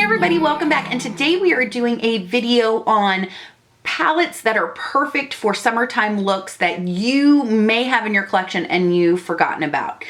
everybody, welcome back, and today we are doing a video on palettes that are perfect for summertime looks that you may have in your collection and you've forgotten about.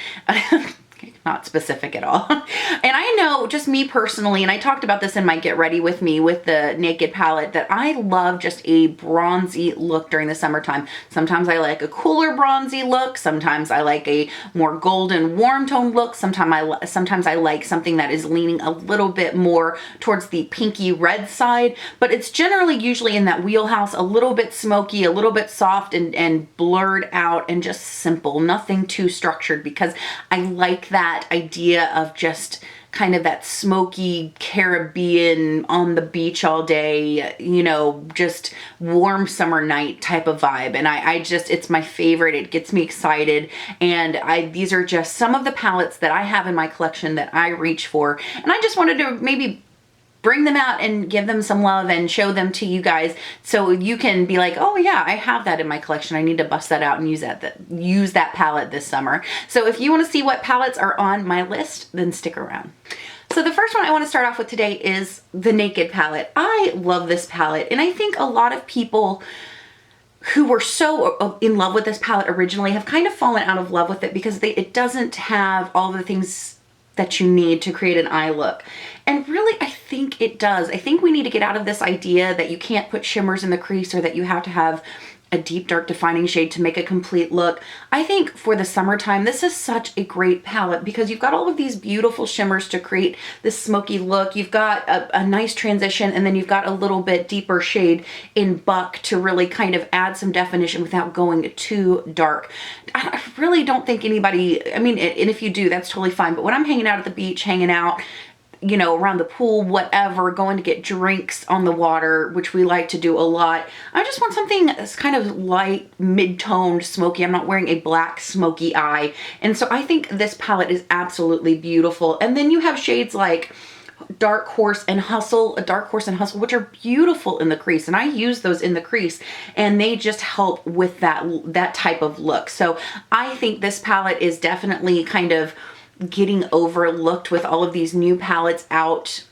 Not specific at all. And I know, just me personally, and I talked about this in my Get Ready With Me with the Naked palette, that I love just a bronzy look during the summertime. Sometimes I like a cooler bronzy look. Sometimes I like a more golden warm tone look. Sometimes I like something that is leaning a little bit more towards the pinky red side, but it's generally usually in that wheelhouse, a little bit smoky, a little bit soft and blurred out and just simple, nothing too structured, because I like that idea of just kind of that smoky Caribbean on the beach all day, you know, just warm summer night type of vibe. And I just, it's my favorite. It gets me excited. And these are just some of the palettes that I have in my collection that I reach for. And I just wanted to maybe bring them out and give them some love and show them to you guys so you can be like, oh yeah, I have that in my collection. I need to bust that out and use that palette this summer. So if you want to see what palettes are on my list, then stick around. So the first one I want to start off with today is the Naked palette. I love this palette, and I think a lot of people who were so in love with this palette originally have kind of fallen out of love with it because it doesn't have all the things that you need to create an eye look. And really, I think it does. I think we need to get out of this idea that you can't put shimmers in the crease or that you have to have a deep, dark defining shade to make a complete look. I think for the summertime, this is such a great palette because you've got all of these beautiful shimmers to create this smoky look. You've got a nice transition, and then you've got a little bit deeper shade in Buck to really kind of add some definition without going too dark. I really don't think anybody, I mean, and if you do, that's totally fine. But when I'm hanging out at the beach, hanging out, you know, around the pool, whatever, going to get drinks on the water, which we like to do a lot, I just want something that's kind of light, mid-toned, smoky. I'm not wearing a black smoky eye. And so I think this palette is absolutely beautiful. And then you have shades like Dark Horse and Hustle, which are beautiful in the crease. And I use those in the crease, and they just help with that type of look. So I think this palette is definitely kind of getting overlooked with all of these new palettes out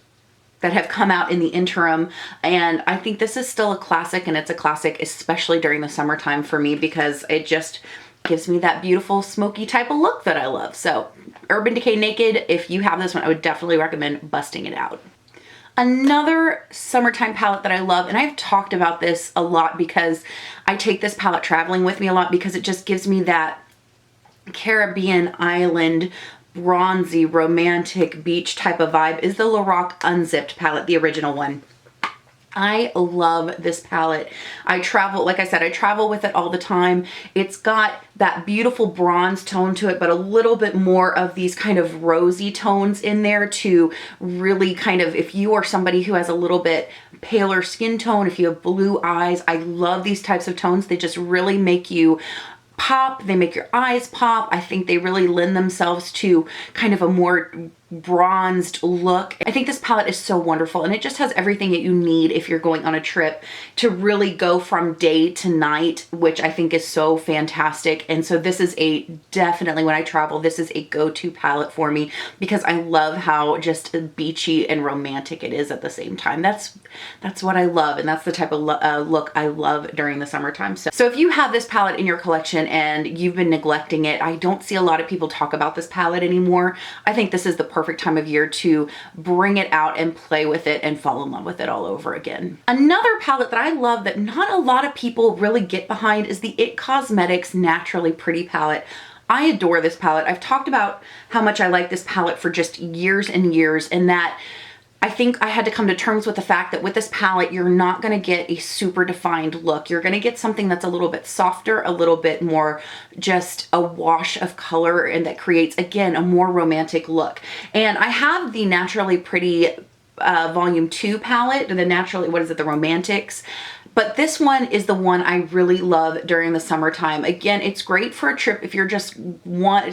that have come out in the interim. And I think this is still a classic, and it's a classic especially during the summertime for me because it just gives me that beautiful smoky type of look that I love. So Urban Decay Naked, if you have this one, I would definitely recommend busting it out. Another summertime palette that I love, and I've talked about this a lot because I take this palette traveling with me a lot because it just gives me that Caribbean island bronzy romantic beach type of vibe, is the Loreal Unzipped palette, the original one. I love this palette. I travel, like I said, I travel with it all the time. It's got that beautiful bronze tone to it, but a little bit more of these kind of rosy tones in there to really kind of, if you are somebody who has a little bit paler skin tone, if you have blue eyes, I love these types of tones. They just really make you pop. They make your eyes pop. I think they really lend themselves to kind of a more bronzed look. I think this palette is so wonderful, and it just has everything that you need if you're going on a trip to really go from day to night, which I think is so fantastic. And so this is definitely when I travel, this is a go-to palette for me because I love how just beachy and romantic it is at the same time. That's what I love, and that's the type of look I love during the summertime. So if you have this palette in your collection and you've been neglecting it, I don't see a lot of people talk about this palette anymore. I think this is the perfect time of year to bring it out and play with it and fall in love with it all over again. Another palette that I love that not a lot of people really get behind is the IT Cosmetics Naturally Pretty palette. I adore this palette. I've talked about how much I like this palette for just years and years, and that I think I had to come to terms with the fact that with this palette, you're not going to get a super defined look. You're going to get something that's a little bit softer, a little bit more just a wash of color, and that creates, again, a more romantic look. And I have the Naturally Pretty Volume 2 palette, the Romantics. But this one is the one I really love during the summertime. Again, it's great for a trip if you're just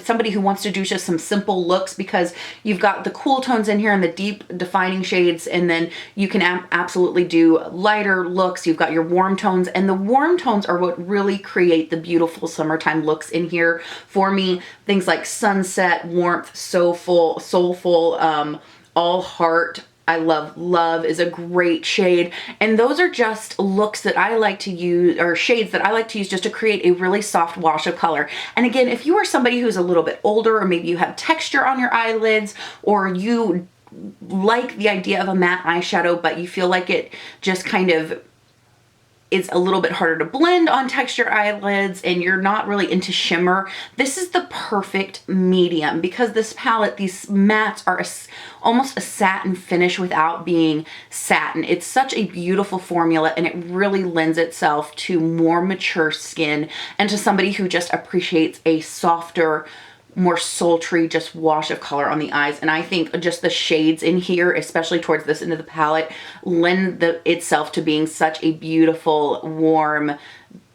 somebody who wants to do just some simple looks, because you've got the cool tones in here and the deep defining shades, and then you can absolutely do lighter looks. You've got your warm tones, and the warm tones are what really create the beautiful summertime looks in here for me. Things like Sunset, Warmth, Soulful, All Heart, I love. Love is a great shade. And those are just looks that I like to use, or shades that I like to use just to create a really soft wash of color. And again, if you are somebody who's a little bit older, or maybe you have texture on your eyelids, or you like the idea of a matte eyeshadow, but you feel like it just kind of is a little bit harder to blend on texture eyelids and you're not really into shimmer, this is the perfect medium, because this palette, these mattes are almost a satin finish without being satin. It's such a beautiful formula, and it really lends itself to more mature skin and to somebody who just appreciates a softer, more sultry just wash of color on the eyes. And I think just the shades in here, especially towards this end of the palette, lend itself to being such a beautiful, warm,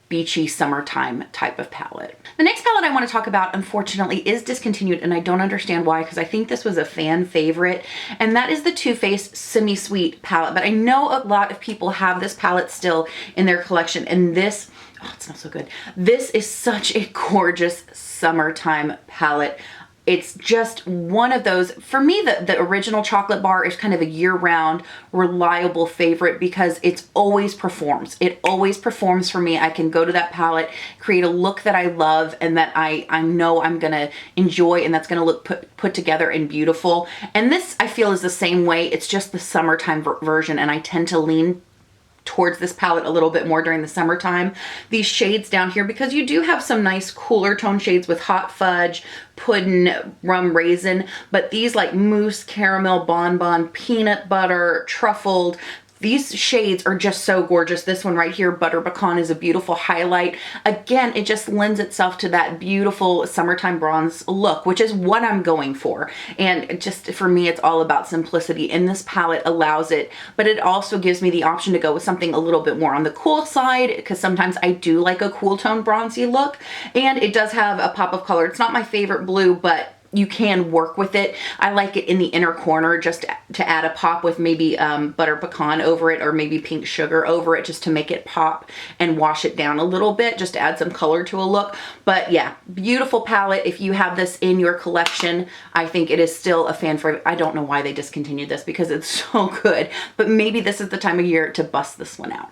beachy summertime type of palette. The next palette I want to talk about, unfortunately, is discontinued, and I don't understand why, because I think this was a fan favorite, and that is the Too Faced SemiSweet palette. But I know a lot of people have this palette still in their collection, and this, oh, it smells so good. This is such a gorgeous summertime palette. It's just one of those, for me, the original chocolate bar is kind of a year-round reliable favorite because it's always performs. It always performs for me. I can go to that palette, create a look that I love and that I know I'm gonna enjoy, and that's gonna look put together and beautiful. And this, I feel, is the same way. It's just the summertime version, and I tend to lean towards this palette a little bit more during the summertime. These shades down here, because you do have some nice cooler tone shades with Hot Fudge, Puddin', Rum Raisin, but these like Mousse, Caramel, Bonbon, Peanut Butter, Truffled, these shades are just so gorgeous. This one right here, Butter Pecan, is a beautiful highlight. Again, it just lends itself to that beautiful summertime bronze look, which is what I'm going for. And just for me, it's all about simplicity, and this palette allows it, but it also gives me the option to go with something a little bit more on the cool side, because sometimes I do like a cool tone bronzy look, and it does have a pop of color. It's not my favorite blue, but you can work with it. I like it in the inner corner just to add a pop with maybe Butter Pecan over it, or maybe Pink Sugar over it, just to make it pop and wash it down a little bit, just to add some color to a look. But yeah, beautiful palette. If you have this in your collection, I think it is still a fan favorite. I don't know why they discontinued this because it's so good, but maybe this is the time of year to bust this one out.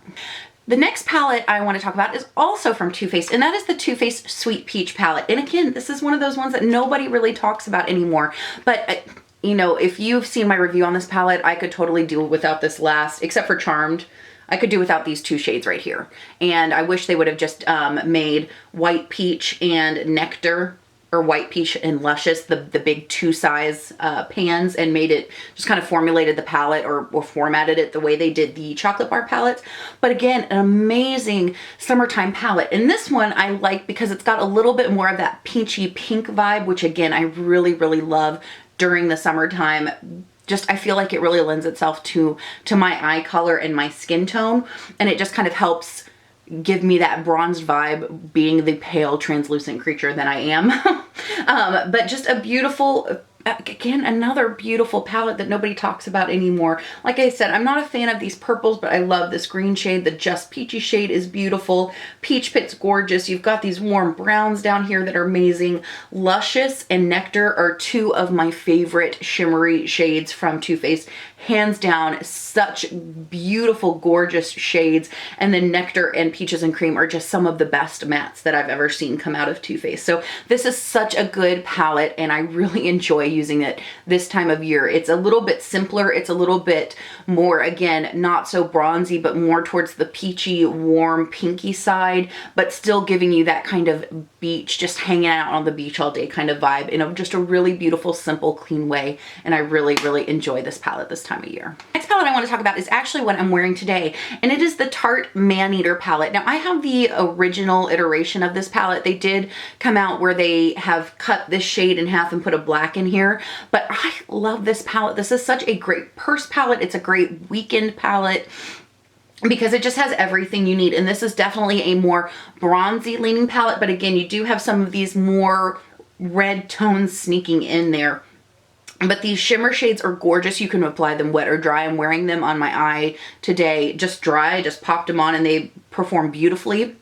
The next palette I want to talk about is also from Too Faced, and that is the Too Faced Sweet Peach palette. And again, this is one of those ones that nobody really talks about anymore. But, you know, if you've seen my review on this palette, I could totally do without this last, except for Charmed. I could do without these two shades right here. And I wish they would have just made White Peach and Nectar, or White Peach and Luscious, the big 2-size pans, and made it, just kind of formulated the palette, or formatted it the way they did the chocolate bar palettes. But again, an amazing summertime palette. And this one I like because it's got a little bit more of that peachy pink vibe, which again, I really, really love during the summertime. Just, I feel like it really lends itself to my eye color and my skin tone, and it just kind of helps give me that bronzed vibe, being the pale translucent creature that I am. But just a beautiful, again, another beautiful palette that nobody talks about anymore. Like I said, I'm not a fan of these purples, but I love this green shade. The Just Peachy shade is beautiful. Peach Pit's gorgeous. You've got these warm browns down here that are amazing. Luscious and Nectar are two of my favorite shimmery shades from Too Faced. Hands down, such beautiful, gorgeous shades. And then Nectar and Peaches and Cream are just some of the best mattes that I've ever seen come out of Too Faced. So this is such a good palette, and I really enjoy using it this time of year. It's a little bit simpler. It's a little bit more, again, not so bronzy, but more towards the peachy, warm, pinky side, but still giving you that kind of beach, just hanging out on the beach all day kind of vibe in just a really beautiful, simple, clean way. And I really, really enjoy this palette this time of year. Next palette I want to talk about is actually what I'm wearing today, and it is the Tarte Maneater palette. Now, I have the original iteration of this palette. They did come out where they have cut this shade in half and put a black in here, but I love this palette. This is such a great purse palette. It's a great weekend palette because it just has everything you need. And this is definitely a more bronzy leaning palette, but again, you do have some of these more red tones sneaking in there. But these shimmer shades are gorgeous. You can apply them wet or dry. I'm wearing them on my eye today, just dry. I just popped them on and they perform beautifully.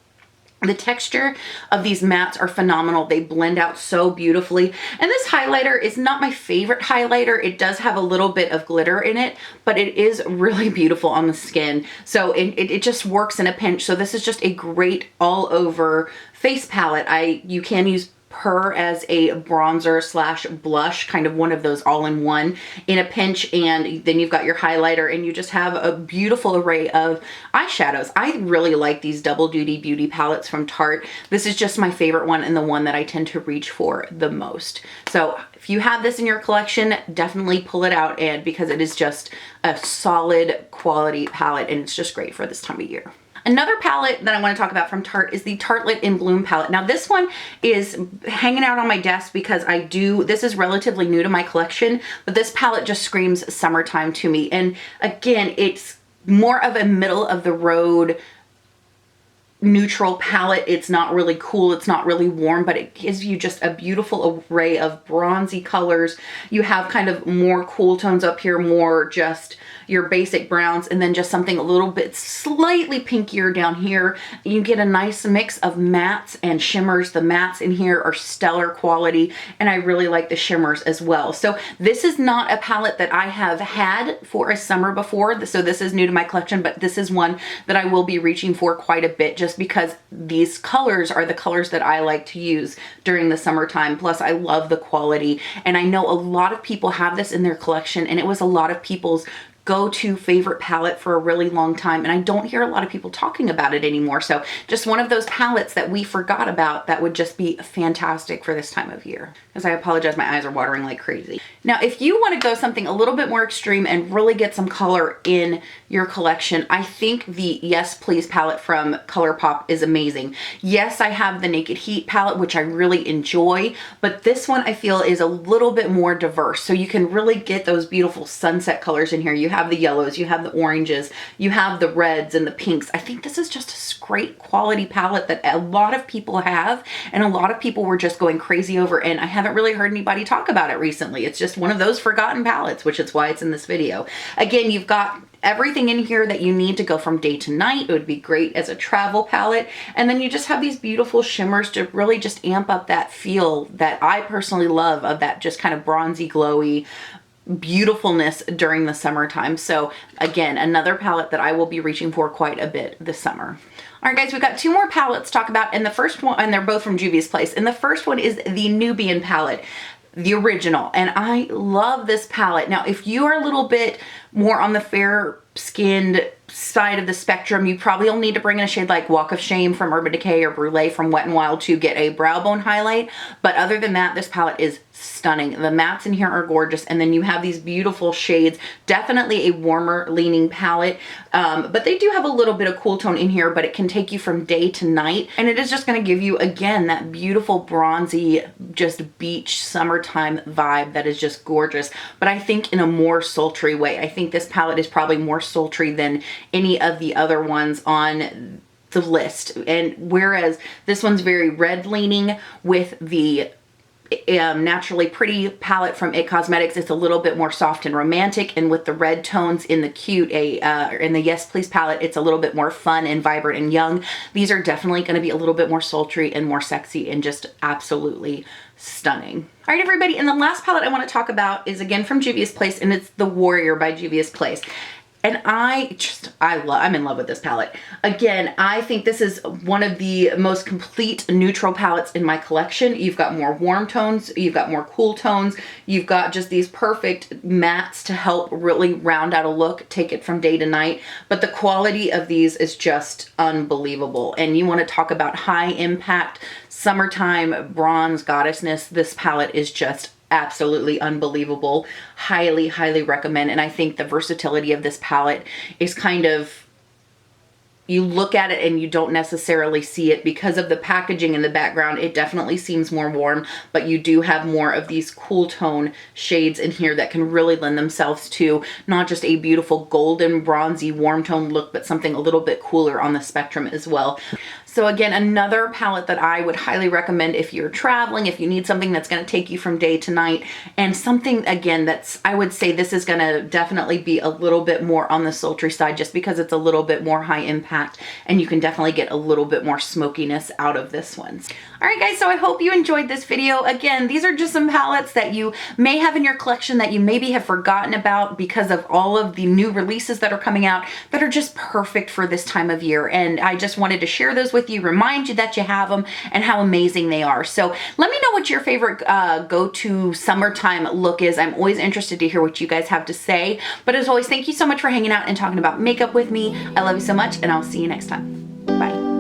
The texture of these mattes are phenomenal. They blend out so beautifully. And this highlighter is not my favorite highlighter. It does have a little bit of glitter in it, but it is really beautiful on the skin. So it just works in a pinch. So this is just a great all over face palette. You can use her as a bronzer slash blush, kind of one of those all-in-one in a pinch, and then you've got your highlighter and you just have a beautiful array of eyeshadows. I really like these double duty beauty palettes from Tarte. This is just my favorite one and the one that I tend to reach for the most. So if you have this in your collection, definitely pull it out, and because it is just a solid quality palette and it's just great for this time of year. Another palette that I want to talk about from Tarte is the Tarte Lip in Bloom palette. Now this one is hanging out on my desk because this is relatively new to my collection, but this palette just screams summertime to me. And again, it's more of a middle of the road neutral palette. It's not really cool, it's not really warm, but it gives you just a beautiful array of bronzy colors. You have kind of more cool tones up here, more just your basic browns, and then just something a little bit slightly pinkier down here. You get a nice mix of mattes and shimmers. The mattes in here are stellar quality, and I really like the shimmers as well. So this is not a palette that I have had for a summer before, so this is new to my collection, but this is one that I will be reaching for quite a bit just because these colors are the colors that I like to use during the summertime. Plus I love the quality, and I know a lot of people have this in their collection, and it was a lot of people's go-to favorite palette for a really long time, and I don't hear a lot of people talking about it anymore. So just one of those palettes that we forgot about that would just be fantastic for this time of year. Because I apologize, my eyes are watering like crazy. Now if you want to go something a little bit more extreme and really get some color in your collection, I think the Yes Please palette from Colourpop is amazing. Yes, I have the Naked Heat palette, which I really enjoy, but this one I feel is a little bit more diverse. So you can really get those beautiful sunset colors in here. You have the yellows, you have the oranges, you have the reds and the pinks. I think this is just a great quality palette that a lot of people have, and a lot of people were just going crazy over, and I haven't really heard anybody talk about it recently. It's just one of those forgotten palettes, which is why it's in this video. Again, you've got everything in here that you need to go from day to night. It would be great as a travel palette. And then you just have these beautiful shimmers to really just amp up that feel that I personally love, of that just kind of bronzy, glowy beautifulness during the summertime. So again, another palette that I will be reaching for quite a bit this summer. All right, guys, we've got two more palettes to talk about, and the first one, and they're both from Julius Place, and the first one is the Nubian palette, the original, and I love this palette. Now, if you are a little bit more on the fair skinned side of the spectrum, you probably will need to bring in a shade like Walk of Shame from Urban Decay or Brûlée from Wet n Wild to get a brow bone highlight. But other than that, this palette is stunning. The mattes in here are gorgeous, and then you have these beautiful shades. Definitely a warmer leaning palette, but they do have a little bit of cool tone in here, but it can take you from day to night, and it is just going to give you, again, that beautiful bronzy, just beach summertime vibe that is just gorgeous, but I think in a more sultry way. I think this palette is probably more sultry than any of the other ones on the list, and whereas this one's very red leaning with the Naturally Pretty palette from It Cosmetics, it's a little bit more soft and romantic, and with the red tones in the Cute, in the Yes Please palette, it's a little bit more fun and vibrant and young. These are definitely going to be a little bit more sultry and more sexy and just absolutely stunning. All right, everybody, and the last palette I want to talk about is again from Julius Place, and it's the Warrior by Julius Place. And I'm in love with this palette. Again, I think this is one of the most complete neutral palettes in my collection. You've got more warm tones, you've got more cool tones, you've got just these perfect mattes to help really round out a look, take it from day to night. But the quality of these is just unbelievable. And you want to talk about high impact, summertime bronze goddessness, this palette is just absolutely unbelievable. Highly, highly recommend. And I think the versatility of this palette is kind of, you look at it and you don't necessarily see it because of the packaging in the background. It definitely seems more warm, but you do have more of these cool tone shades in here that can really lend themselves to not just a beautiful golden bronzy warm tone look, but something a little bit cooler on the spectrum as well. So again, another palette that I would highly recommend if you're traveling, if you need something that's going to take you from day to night, and something, again, that's, I would say this is going to definitely be a little bit more on the sultry side just because it's a little bit more high impact compact, and you can definitely get a little bit more smokiness out of this one. All right, guys, so I hope you enjoyed this video. Again, these are just some palettes that you may have in your collection that you maybe have forgotten about because of all of the new releases that are coming out that are just perfect for this time of year. And I just wanted to share those with you, remind you that you have them and how amazing they are. So let me know what your favorite go-to summertime look is. I'm always interested to hear what you guys have to say. But as always, thank you so much for hanging out and talking about makeup with me. I love you so much, and I'll see you next time. Bye.